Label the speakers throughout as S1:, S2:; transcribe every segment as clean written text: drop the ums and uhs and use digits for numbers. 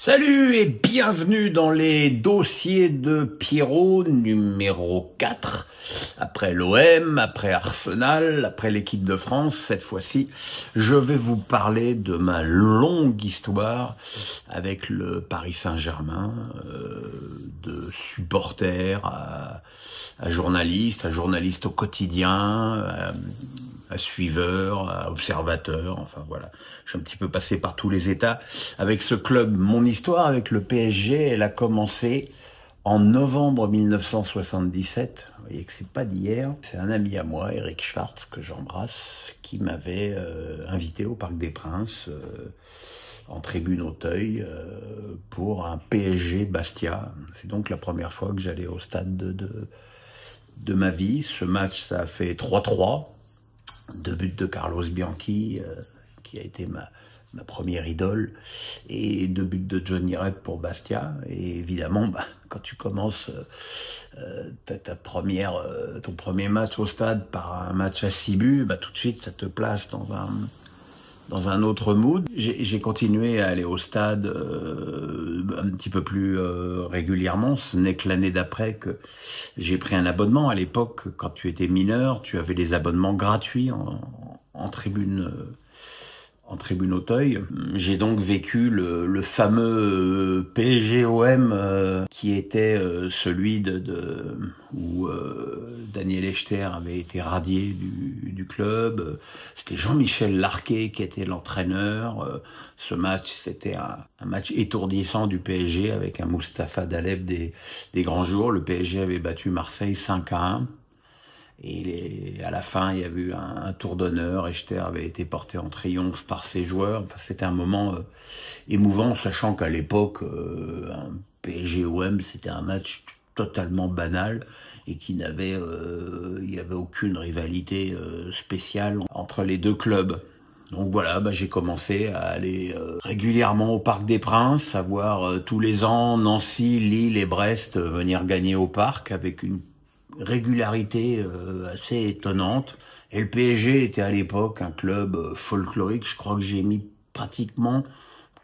S1: Salut et bienvenue dans les dossiers de Pierrot numéro 4. Après l'OM, après Arsenal, après l'équipe de France, cette fois-ci, je vais vous parler de ma longue histoire avec le Paris Saint-Germain, de supporter à journaliste au quotidien, à suiveur, à observateur, enfin voilà. Je suis un petit peu passé par tous les états. Avec ce club, mon histoire avec le PSG, elle a commencé en novembre 1977. Vous voyez que c'est pas d'hier. C'est un ami à moi, Eric Schwartz, que j'embrasse, qui m'avait invité au Parc des Princes, en tribune Auteuil, pour un PSG Bastia. C'est donc la première fois que j'allais au stade de ma vie. Ce match, ça a fait 3-3. 2 buts de Carlos Bianchi, qui a été ma première idole, et 2 buts de Johnny Rep pour Bastia. Et évidemment, quand tu commences ton premier match au stade par un match à 6 buts, tout de suite ça te place dans un autre mood. J'ai continué à aller au stade un petit peu plus régulièrement. Ce n'est que l'année d'après que j'ai pris un abonnement. À l'époque, quand tu étais mineur, tu avais des abonnements gratuits en tribune Auteuil. J'ai donc vécu le fameux PSG-OM qui était celui où Daniel Echter avait été radié du club. C'était Jean-Michel Larquet qui était l'entraîneur. Ce match, c'était un match étourdissant du PSG avec un Mustapha Daleb des grands jours. Le PSG avait battu Marseille 5-1. Et à la fin, il y avait eu un tour d'honneur. Echter avait été porté en triomphe par ses joueurs. Enfin, c'était un moment émouvant, sachant qu'à l'époque, un PSG-OM, c'était un match totalement banal et il n'y avait aucune rivalité spéciale entre les deux clubs. Donc voilà, j'ai commencé à aller régulièrement au Parc des Princes, à voir tous les ans Nancy, Lille et Brest venir gagner au Parc avec une régularité assez étonnante. Et le PSG était à l'époque un club folklorique. Je crois que j'ai mis pratiquement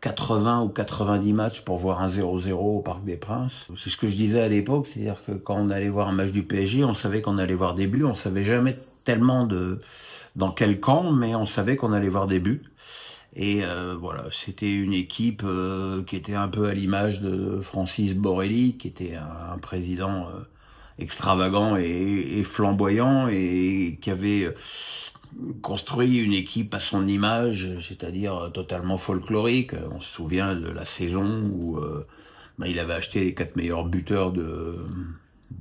S1: 80 ou 90 matchs pour voir un 0-0 au Parc des Princes. C'est ce que je disais à l'époque, c'est-à-dire que quand on allait voir un match du PSG, on savait qu'on allait voir des buts, on savait jamais tellement dans quel camp, mais on savait qu'on allait voir des buts. Et voilà, c'était une équipe qui était un peu à l'image de Francis Borrelli, qui était un président extravagant et flamboyant, et qui avait construit une équipe à son image, c'est-à-dire totalement folklorique. On se souvient de la saison où il avait acheté les 4 meilleurs buteurs de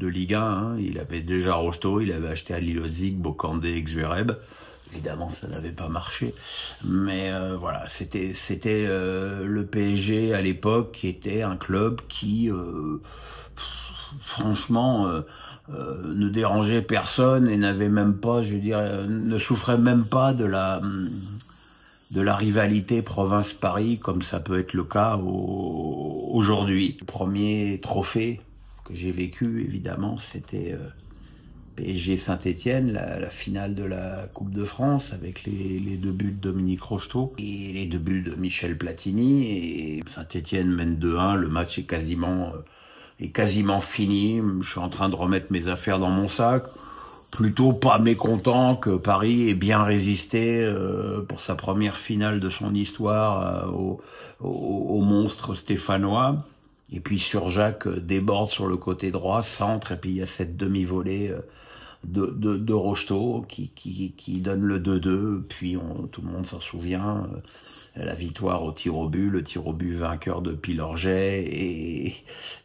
S1: Ligue 1. Hein. Il avait déjà Rocheteau, il avait acheté Ali Lodzik, Bokandé, Xvereb. Évidemment, ça n'avait pas marché. Mais voilà, c'était le PSG à l'époque, qui était un club qui franchement ne dérangeait personne et n'avait même pas, je veux dire, ne souffrait même pas de la rivalité province-Paris comme ça peut être le cas aujourd'hui. Le premier trophée que j'ai vécu, évidemment, c'était PSG Saint-Étienne, la finale de la Coupe de France avec les 2 buts de Dominique Rocheteau et les 2 buts de Michel Platini. Et Saint-Étienne mène 2-1, le match est quasiment fini. Je suis en train de remettre mes affaires dans mon sac. Plutôt pas mécontent que Paris ait bien résisté pour sa première finale de son histoire au monstre stéphanois. Et puis Surjacq déborde sur le côté droit, centre, et puis il y a cette demi-volée de Rocheteau qui donne le 2-2. Puis tout le monde s'en souvient. La victoire au tir au but, le tir au but vainqueur de Pilorget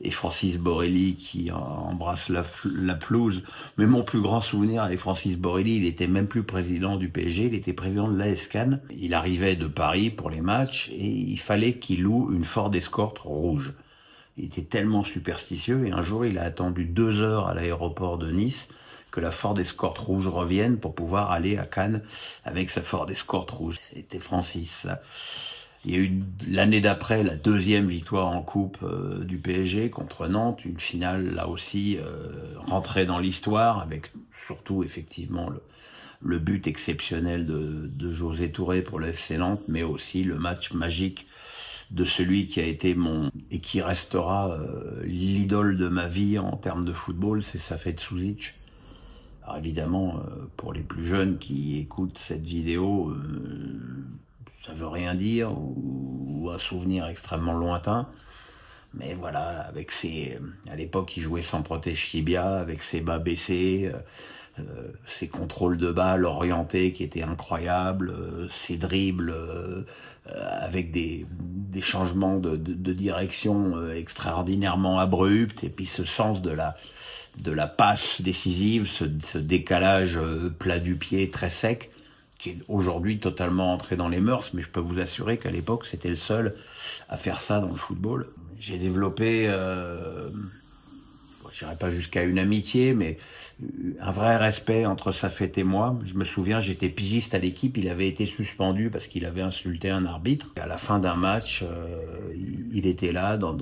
S1: et Francis Borrelli qui embrasse la pelouse. Mais mon plus grand souvenir avec Francis Borrelli, il était même plus président du PSG, il était président de l'AS Cannes. Il arrivait de Paris pour les matchs et il fallait qu'il loue une Ford Escort rouge. Il était tellement superstitieux et un jour il a attendu 2 heures à l'aéroport de Nice que la Ford Escort rouge revienne pour pouvoir aller à Cannes avec sa Ford Escort rouge. C'était Francis, ça. Il y a eu l'année d'après la 2e victoire en coupe du PSG contre Nantes, une finale là aussi rentrée dans l'histoire avec surtout effectivement le but exceptionnel de José Touré pour le FC Nantes, mais aussi le match magique de celui qui a été et qui restera l'idole de ma vie en termes de football, c'est Safet Suzic. Alors évidemment, pour les plus jeunes qui écoutent cette vidéo, ça veut rien dire ou un souvenir extrêmement lointain. Mais voilà, à l'époque, il jouait sans protège tibia, avec ses bas baissés, ses contrôles de balle orientés qui étaient incroyables, ses dribbles avec des changements de direction extraordinairement abrupts, et puis ce sens de la passe décisive, ce décalage plat du pied très sec, qui est aujourd'hui totalement entré dans les mœurs, mais je peux vous assurer qu'à l'époque, c'était le seul à faire ça dans le football. J'ai développé, je dirais pas jusqu'à une amitié, mais un vrai respect entre Safet et moi. Je me souviens, j'étais pigiste à l'équipe, il avait été suspendu parce qu'il avait insulté un arbitre. Et à la fin d'un match, il était là dans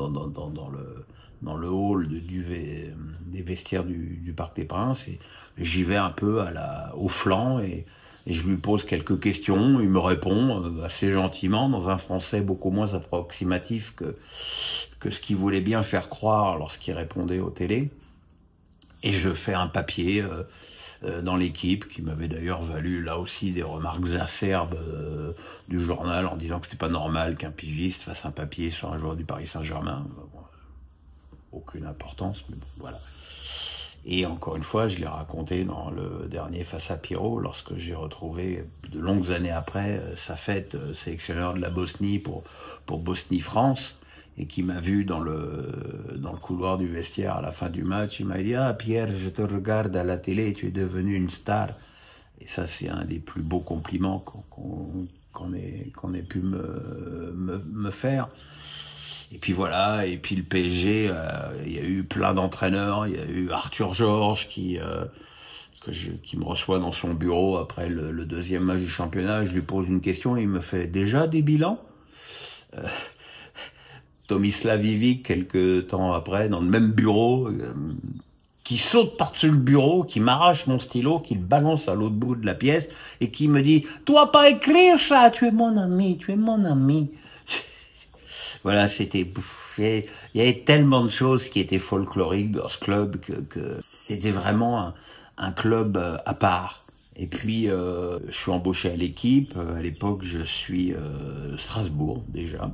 S1: le hall des vestiaires du Parc des Princes, et j'y vais un peu au flanc et je lui pose quelques questions. Il me répond assez gentiment dans un français beaucoup moins approximatif que ce qu'il voulait bien faire croire lorsqu'il répondait aux télés. Et je fais un papier dans l'équipe qui m'avait d'ailleurs valu là aussi des remarques acerbes du journal en disant que c'était pas normal qu'un pigiste fasse un papier sur un joueur du Paris Saint-Germain. Bon, aucune importance, mais bon, voilà. Et encore une fois, je l'ai raconté dans le dernier Face à Pierrot, lorsque j'ai retrouvé, de longues années après, Safet, sélectionneur de la Bosnie pour Bosnie-France, et qui m'a vu dans le couloir du vestiaire à la fin du match. Il m'a dit « Ah Pierre, je te regarde à la télé, tu es devenu une star ». Et ça, c'est un des plus beaux compliments qu'on ait pu me faire. Et puis voilà, et puis le PSG, il y a eu plein d'entraîneurs. Il y a eu Arthur Georges qui me reçoit dans son bureau après le deuxième match du championnat. Je lui pose une question et il me fait « Déjà des bilans ?» Tomislav Ivic, quelques temps après, dans le même bureau, qui saute par-dessus le bureau, qui m'arrache mon stylo, qui le balance à l'autre bout de la pièce, et qui me dit « Tu vas pas écrire ça, tu es mon ami, tu es mon ami ». Voilà, c'était... Il y avait tellement de choses qui étaient folkloriques dans ce club que c'était vraiment un club à part. Et puis, je suis embauché à l'équipe. À l'époque, je suis Strasbourg, déjà.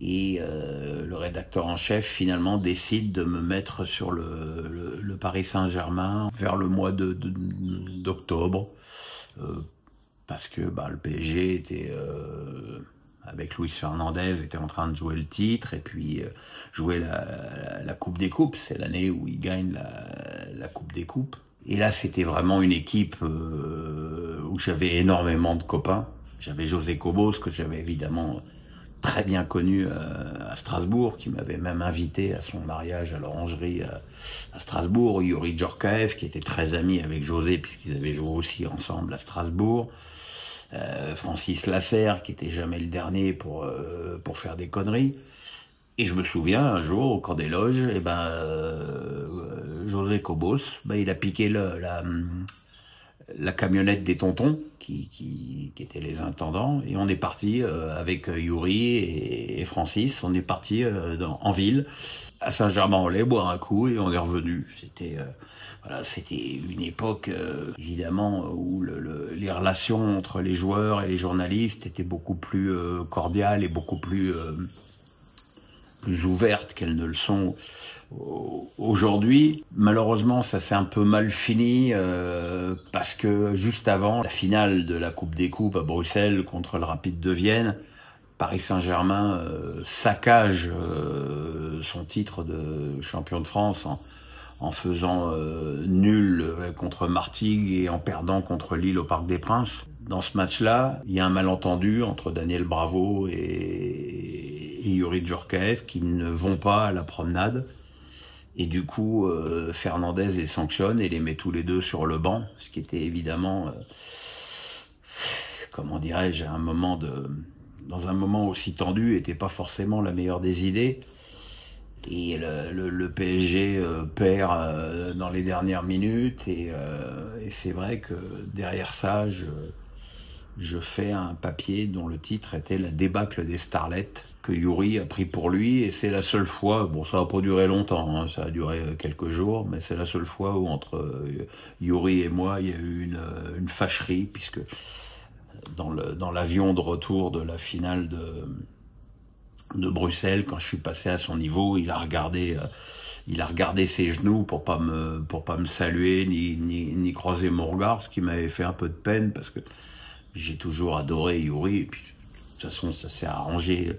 S1: Et le rédacteur en chef, finalement, décide de me mettre sur le Paris Saint-Germain vers le mois d'octobre. Parce que le PSG était... avec Luis Fernandez, était en train de jouer le titre, et puis jouer la Coupe des Coupes. C'est l'année où il gagne la Coupe des Coupes. Et là, c'était vraiment une équipe où j'avais énormément de copains. J'avais José Cobos, que j'avais évidemment très bien connu à Strasbourg, qui m'avait même invité à son mariage à l'Orangerie à Strasbourg. Yuri Djorkaeff, qui était très ami avec José, puisqu'ils avaient joué aussi ensemble à Strasbourg. Francis Lasserre, qui était jamais le dernier pour faire des conneries. Et je me souviens, un jour, au camp des loges, José Cobos, il a piqué la camionnette des tontons, qui étaient les intendants, et on est parti avec Yuri et Francis, on est parti en ville, à Saint-Germain-en-Laye, boire un coup, et on est revenu. C'était une époque, évidemment, où les relations entre les joueurs et les journalistes étaient beaucoup plus cordiales et beaucoup plus ouvertes qu'elles ne le sont aujourd'hui. Malheureusement, ça s'est un peu mal fini parce que juste avant la finale de la Coupe des Coupes à Bruxelles contre le Rapide de Vienne, Paris Saint-Germain saccage son titre de champion de France en faisant nul contre Martigues et en perdant contre Lille au Parc des Princes. Dans ce match-là, il y a un malentendu entre Daniel Bravo et Yuri Djorkaeff qui ne vont pas à la promenade. Et du coup, Fernandez les sanctionne et les met tous les deux sur le banc, ce qui était évidemment, comment dirais-je, dans un moment aussi tendu, n'était pas forcément la meilleure des idées. Et le PSG perd dans les dernières minutes, et c'est vrai que derrière ça, je fais un papier dont le titre était La débâcle des starlets, que Youri a pris pour lui, et c'est la seule fois, bon ça n'a pas duré longtemps, hein, ça a duré quelques jours, mais c'est la seule fois où entre Youri et moi il y a eu une fâcherie, puisque dans l'avion de retour de la finale de Bruxelles, quand je suis passé à son niveau, il a regardé ses genoux pour pas me saluer ni croiser mon regard, ce qui m'avait fait un peu de peine parce que j'ai toujours adoré Youri, et puis de toute façon ça s'est arrangé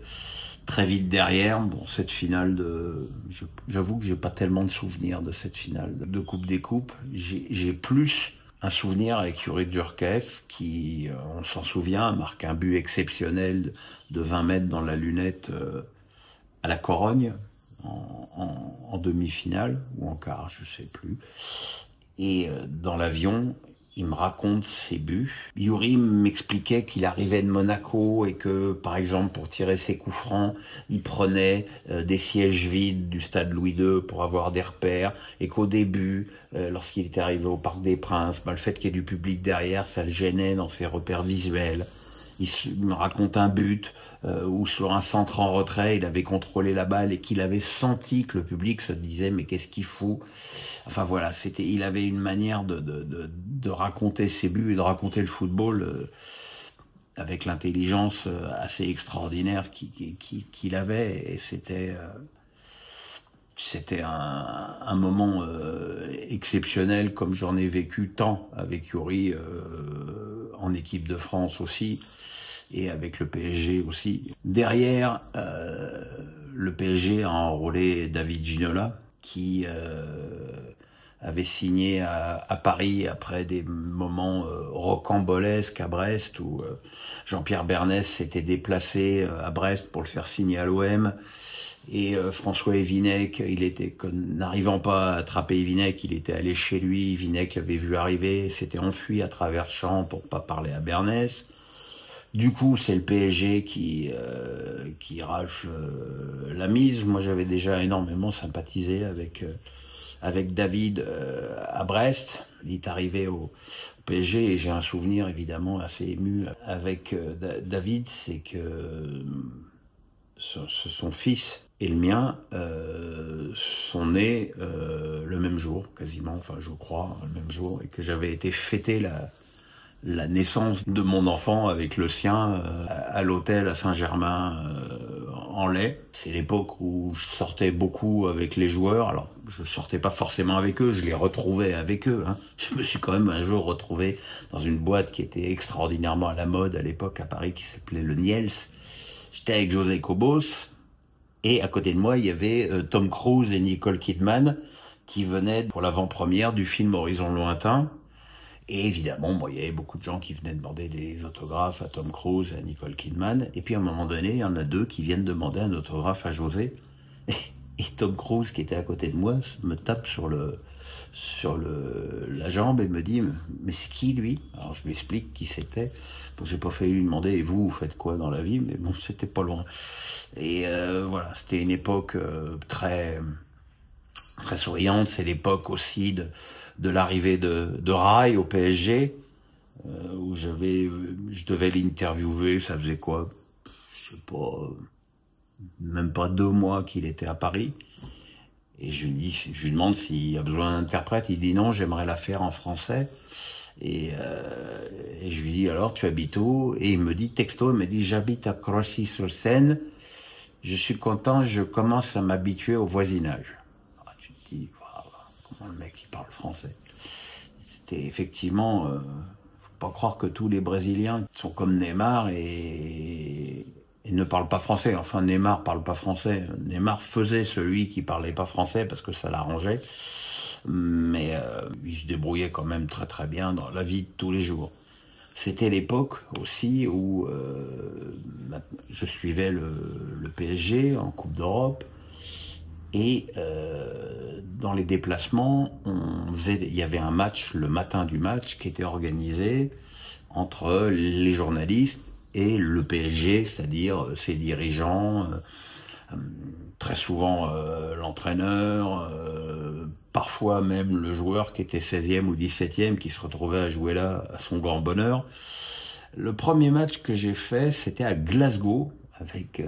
S1: très vite derrière. Bon, cette finale j'avoue que j'ai pas tellement de souvenirs de cette finale de Coupe des Coupes. J'ai plus un souvenir avec Youri Djurkaeff qui, on s'en souvient, marque un but exceptionnel de 20 mètres dans la lunette à la Corogne en demi-finale ou en quart, je sais plus. Et dans l'avion, il me raconte ses buts. Youri m'expliquait qu'il arrivait de Monaco et que, par exemple, pour tirer ses coups francs, il prenait des sièges vides du stade Louis II pour avoir des repères, et qu'au début, lorsqu'il était arrivé au Parc des Princes, le fait qu'il y ait du public derrière, ça le gênait dans ses repères visuels. Il me raconte un but où sur un centre en retrait, il avait contrôlé la balle et qu'il avait senti que le public se disait mais qu'est-ce qu'il fout. Enfin voilà, il avait une manière de raconter ses buts et de raconter le football avec l'intelligence assez extraordinaire qu'il avait, et c'était un moment exceptionnel, comme j'en ai vécu tant avec Youri en équipe de France aussi, et avec le PSG aussi. Derrière, le PSG a enrôlé David Ginola, qui avait signé à Paris après des moments rocambolesques à Brest, où Jean-Pierre Bernès s'était déplacé à Brest pour le faire signer à l'OM. Et François Evinec, n'arrivant pas à attraper Evinec, il était allé chez lui, Evinec l'avait vu arriver, s'était enfui à travers champs pour pas parler à Bernès. Du coup, c'est le PSG qui rafle la mise. Moi, j'avais déjà énormément sympathisé avec David à Brest. Il est arrivé au PSG et j'ai un souvenir évidemment assez ému avec David, c'est que son fils et le mien sont nés le même jour, quasiment, enfin je crois, le même jour, et que j'avais été fêter la naissance de mon enfant avec le sien à l'hôtel à Saint-Germain-en-Laye. C'est l'époque où je sortais beaucoup avec les joueurs. Alors, je sortais pas forcément avec eux, je les retrouvais avec eux. Hein. Je me suis quand même un jour retrouvé dans une boîte qui était extraordinairement à la mode à l'époque à Paris, qui s'appelait le Niels. J'étais avec José Cobos, et à côté de moi, il y avait Tom Cruise et Nicole Kidman qui venaient pour l'avant-première du film Horizon Lointain. Et évidemment, bon, il y avait beaucoup de gens qui venaient demander des autographes à Tom Cruise et à Nicole Kidman. Et puis à un moment donné, il y en a deux qui viennent demander un autographe à José. Et Tom Cruise, qui était à côté de moi, me tape sur la jambe et me dit « Mais c'est qui, lui ?» Alors je lui explique qui c'était. Bon, j'ai pas failli lui demander « Et vous faites quoi dans la vie ?» Mais bon, c'était pas loin. Et voilà, c'était une époque très, très souriante. C'est l'époque aussi de l'arrivée de Rai au PSG, où je devais l'interviewer. Ça faisait quoi, je sais pas, même pas 2 mois qu'il était à Paris. Et je lui demande s'il a besoin d'interprète. Il dit non, j'aimerais la faire en français. Et je lui dis alors, tu habites où? Et il me dit texto, il me dit j'habite à Croissy-sur-Seine. Je suis content, je commence à m'habituer au voisinage. Alors, tu te dis, wow, comment le mec il parle français. C'était effectivement, faut pas croire que tous les Brésiliens sont comme Neymar et ne parlent pas français. Enfin, Neymar parle pas français. Neymar faisait celui qui parlait pas français parce que ça l'arrangeait. Mais il se débrouillait quand même très très bien dans la vie de tous les jours. C'était l'époque aussi où je suivais le PSG en Coupe d'Europe. Et dans les déplacements, il y avait un match, le matin du match, qui était organisé entre les journalistes et le PSG, c'est-à-dire ses dirigeants, très souvent l'entraîneur, parfois même le joueur qui était 16e ou 17e, qui se retrouvait à jouer là à son grand bonheur. Le premier match que j'ai fait, c'était à Glasgow, avec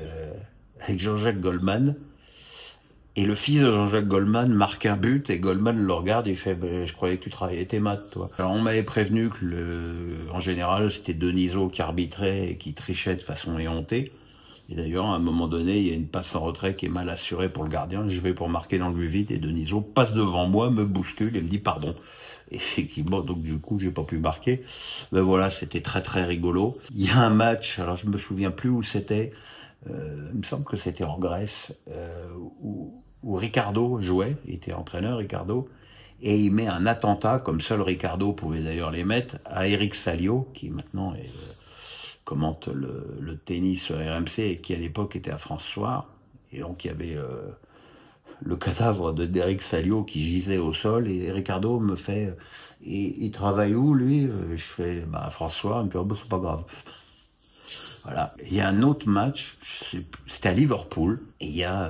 S1: Jean-Jacques Goldman. Et le fils de Jean-Jacques Goldman marque un but, et Goldman le regarde et il fait « Je croyais que tu travaillais tes maths, toi ». Alors on m'avait prévenu que, en général, c'était Denisot qui arbitrait et qui trichait de façon éhontée. Et d'ailleurs, à un moment donné, il y a une passe en retrait qui est mal assurée pour le gardien. Je vais pour marquer dans le but vide et Denisot passe devant moi, me bouscule et me dit pardon. Effectivement, donc du coup, j'ai pas pu marquer. Mais voilà, c'était très très rigolo. Il y a un match, alors je me souviens plus où c'était. Il me semble que c'était en Grèce, où Ricardo jouait. Il était entraîneur, Ricardo. Et il met un attentat, comme seul Ricardo pouvait d'ailleurs les mettre, à Eric Salio, qui maintenant commente le tennis RMC et qui à l'époque était à France Soir. Et donc il y avait le cadavre d'Eric Salio qui gisait au sol et Ricardo me fait et il travaille où lui? Je fais bah France Soir, il me fait oh, bah, c'est pas grave. Voilà. Il y a un autre match, c'était à Liverpool, et il y a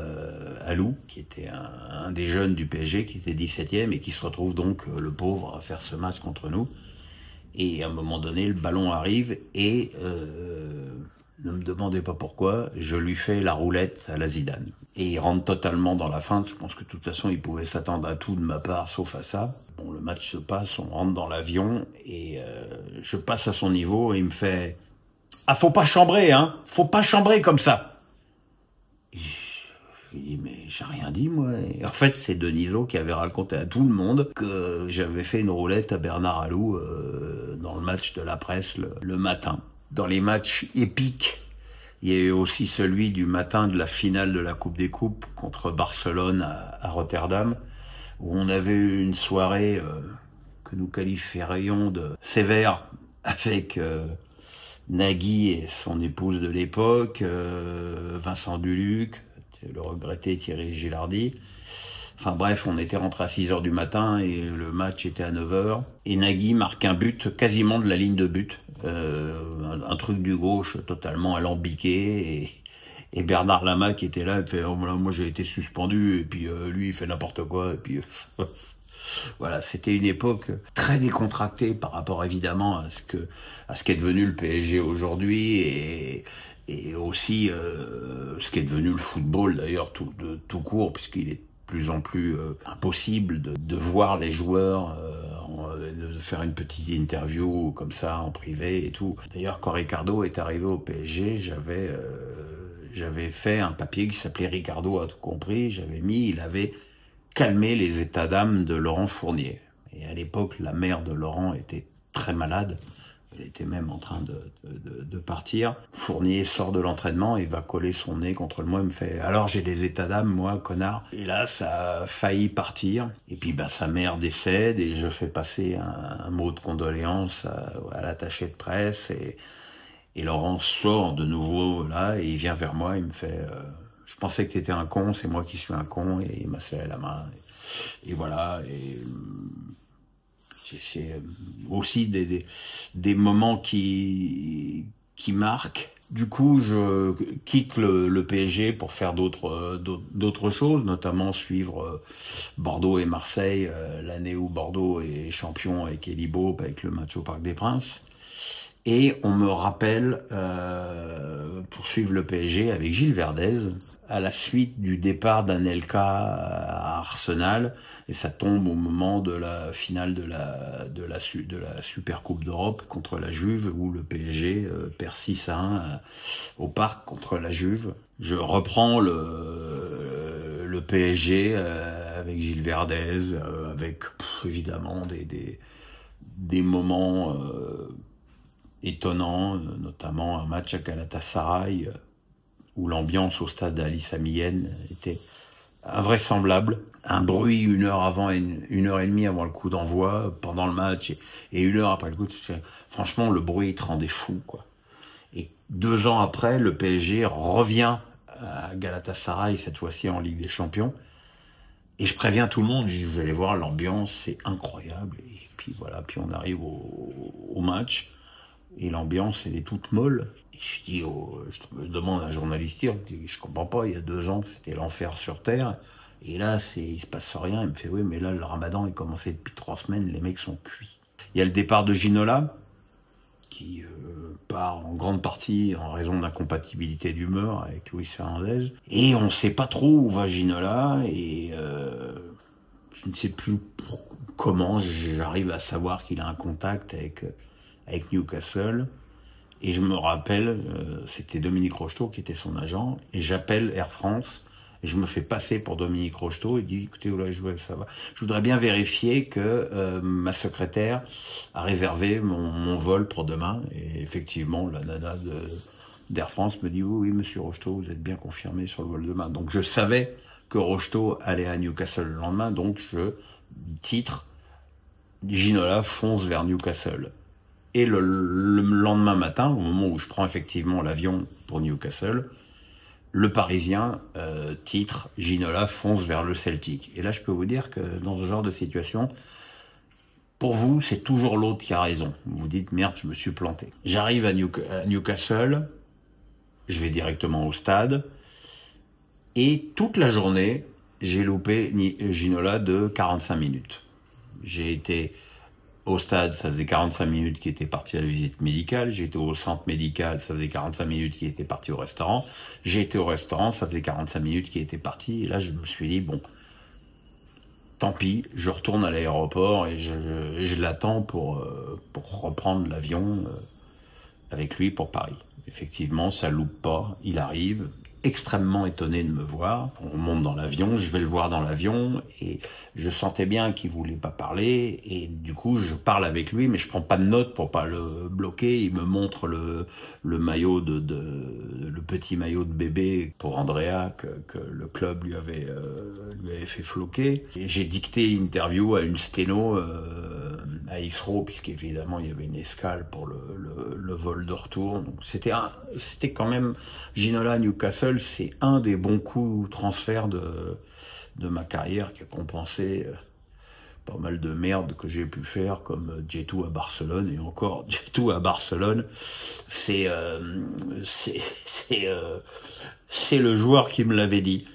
S1: Alou, qui était un des jeunes du PSG, qui était 17e, et qui se retrouve donc, le pauvre, à faire ce match contre nous. Et à un moment donné, le ballon arrive, et ne me demandez pas pourquoi, je lui fais la roulette à la Zidane. Et il rentre totalement dans la feinte, je pense que de toute façon, il pouvait s'attendre à tout de ma part, sauf à ça. Bon, le match se passe, on rentre dans l'avion, et je passe à son niveau, et il me fait... Ah, faut pas chambrer, hein. Faut pas chambrer comme ça. Je lui dis, mais j'ai rien dit, moi. Et en fait, c'est Denisot qui avait raconté à tout le monde que j'avais fait une roulette à Bernard Alou dans le match de la presse le matin. Dans les matchs épiques, il y a eu aussi celui du matin de la finale de la Coupe des Coupes contre Barcelone à Rotterdam, où on avait eu une soirée que nous qualifierions de sévère avec... Nagui et son épouse de l'époque, Vincent Duluc, le regretté Thierry Gilardi. Enfin bref, on était rentré à 6h du matin et le match était à 9h. Et Nagui marque un but quasiment de la ligne de but. Un truc du gauche totalement alambiqué. Et Bernard Lama qui était là, il fait oh, moi j'ai été suspendu et puis lui il fait n'importe quoi et puis voilà, c'était une époque très décontractée par rapport évidemment à ce qu'est devenu le PSG aujourd'hui et aussi ce qu'est devenu le football d'ailleurs tout court, puisqu'il est de plus en plus impossible de voir les joueurs, de faire une petite interview comme ça en privé et tout. D'ailleurs, quand Ricardo est arrivé au PSG, j'avais fait un papier qui s'appelait Ricardo a tout compris, il avait calmé les états d'âme de Laurent Fournier. Et à l'époque, la mère de Laurent était très malade. Elle était même en train de partir. Fournier sort de l'entraînement et va coller son nez contre le moi. Il me fait « Alors j'ai des états d'âme, moi, connard ». Et là, ça a failli partir. Et puis ben, sa mère décède et je fais passer un mot de condoléance à l'attaché de presse. Et Laurent sort de nouveau là et il vient vers moi. Il me fait je pensais que tu étais un con, c'est moi qui suis un con. Et il m'a serré la main. Et voilà. Et c'est aussi des moments qui marquent. Du coup, je quitte le PSG pour faire d'autres choses, notamment suivre Bordeaux et Marseille, l'année où Bordeaux est champion avec Elie Baup, avec le match au Parc des Princes. Et on me rappelle pour suivre le PSG avec Gilles Verdez, à la suite du départ d'Anelka à Arsenal, et ça tombe au moment de la finale de la Super Coupe d'Europe contre la Juve, où le PSG perd 6-1 au Parc contre la Juve. Je reprends le PSG avec Gilles Verdez, avec évidemment des moments étonnants, notamment un match à Galatasaray, où l'ambiance au stade d'Ali Sami Yen était invraisemblable. Un bruit une heure avant, une heure et demie avant le coup d'envoi, pendant le match, et une heure après le coup. Franchement, le bruit, il te rendait fou, quoi. Et 2 ans après, le PSG revient à Galatasaray, cette fois-ci en Ligue des Champions. Et je préviens tout le monde, je dis, vous allez voir, l'ambiance, c'est incroyable. Et puis voilà, puis on arrive au match, et l'ambiance, elle est toute molle. Et je dis, je me demande à un journaliste, je comprends pas, il y a 2 ans, c'était l'enfer sur Terre. Et là, il se passe rien. Il me fait, oui, mais là, le ramadan est commencé depuis 3 semaines, les mecs sont cuits. Il y a le départ de Ginola, qui part en grande partie en raison d'incompatibilité d'humeur avec Luis Fernandez. Et on ne sait pas trop où va Ginola, et je ne sais plus comment j'arrive à savoir qu'il a un contact avec Newcastle. Et je me rappelle, c'était Dominique Rocheteau qui était son agent, et j'appelle Air France, et je me fais passer pour Dominique Rocheteau, et dit, écoutez, voilà, ça va. Je voudrais bien vérifier que ma secrétaire a réservé mon vol pour demain. Et effectivement, la nana d'Air France me dit, oui, monsieur Rocheteau, vous êtes bien confirmé sur le vol de demain. Donc je savais que Rocheteau allait à Newcastle le lendemain, donc je titre, Ginola fonce vers Newcastle. Et le lendemain matin, au moment où je prends effectivement l'avion pour Newcastle, le Parisien titre « Ginola fonce vers le Celtic ». Et là, je peux vous dire que dans ce genre de situation, pour vous, c'est toujours l'autre qui a raison. Vous vous dites « Merde, je me suis planté ». J'arrive à Newcastle, je vais directement au stade, et toute la journée, j'ai loupé Ginola de 45 minutes. J'ai été au stade, ça faisait 45 minutes qu'il était parti à la visite médicale. J'étais au centre médical, ça faisait 45 minutes qu'il était parti au restaurant. J'ai été au restaurant, ça faisait 45 minutes qu'il était parti. Et là, je me suis dit, bon, tant pis, je retourne à l'aéroport et je l'attends pour reprendre l'avion avec lui pour Paris. Effectivement, ça loupe pas, il arrive, extrêmement étonné de me voir. On monte dans l'avion, je vais le voir dans l'avion, et je sentais bien qu'il voulait pas parler, et du coup je parle avec lui, mais je prends pas de notes pour pas le bloquer. Il me montre le maillot le petit maillot de bébé pour Andrea que le club lui avait fait floquer. Et j'ai dicté une interview à une sténo à Heathrow, puisqu'évidemment il y avait une escale pour le vol de retour. Donc c'était quand même Ginola Newcastle, c'est un des bons coups transferts de ma carrière, qui a compensé pas mal de merde que j'ai pu faire, comme J2 à Barcelone. Et encore, J2 à Barcelone, c'est le joueur qui me l'avait dit.